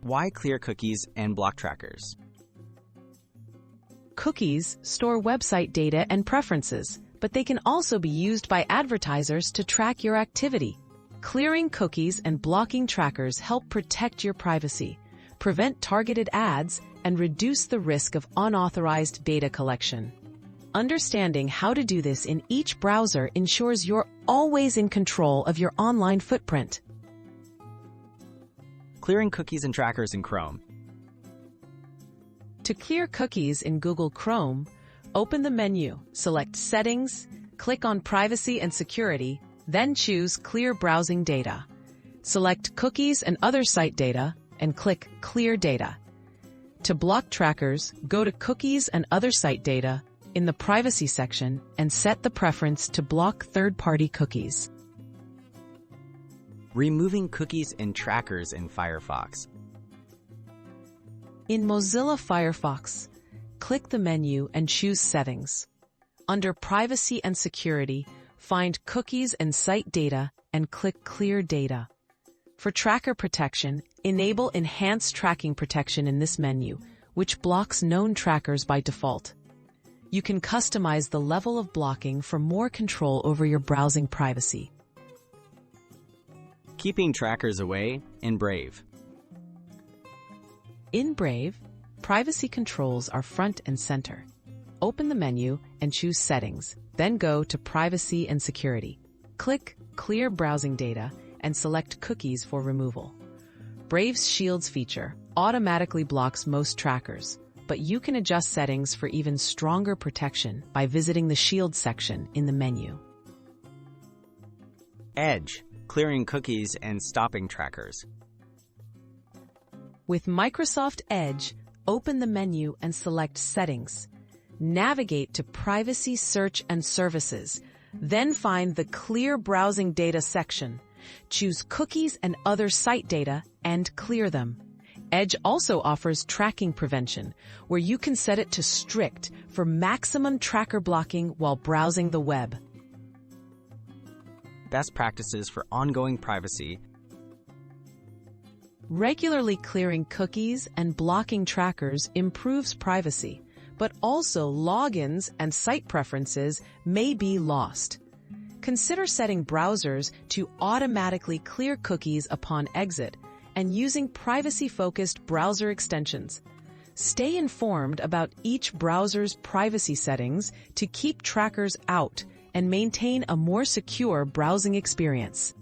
Why clear cookies and block trackers? Cookies store website data and preferences, but they can also be used by advertisers to track your activity. Clearing cookies and blocking trackers help protect your privacy, prevent targeted ads, and reduce the risk of unauthorized data collection. Understanding how to do this in each browser ensures you're always in control of your online footprint. Clearing cookies and trackers in Chrome. To clear cookies in Google Chrome, open the menu, select Settings, click on Privacy and Security, then choose Clear Browsing Data. Select Cookies and Other Site Data and click Clear Data. To block trackers, go to Cookies and Other Site Data in the Privacy section and set the preference to block third-party cookies. Removing cookies and trackers in Firefox. In Mozilla Firefox, click the menu and choose Settings. Under Privacy and Security, find Cookies and Site Data and click Clear Data. For tracker protection, enable Enhanced Tracking Protection in this menu, which blocks known trackers by default. You can customize the level of blocking for more control over your browsing privacy. Keeping trackers away in Brave. In Brave, privacy controls are front and center. Open the menu and choose Settings, then go to Privacy and Security. Click Clear Browsing Data and select Cookies for removal. Brave's Shields feature automatically blocks most trackers, but you can adjust settings for even stronger protection by visiting the Shield section in the menu. Edge, clearing cookies and stopping trackers. With Microsoft Edge, open the menu and select Settings. Navigate to Privacy, Search and Services, then find the Clear Browsing Data section. Choose Cookies and Other Site Data and clear them. Edge also offers tracking prevention, where you can set it to strict for maximum tracker blocking while browsing the web. Best practices for ongoing privacy. Regularly clearing cookies and blocking trackers improves privacy, but also logins and site preferences may be lost. Consider setting browsers to automatically clear cookies upon exit and using privacy-focused browser extensions. Stay informed about each browser's privacy settings to keep trackers out and maintain a more secure browsing experience.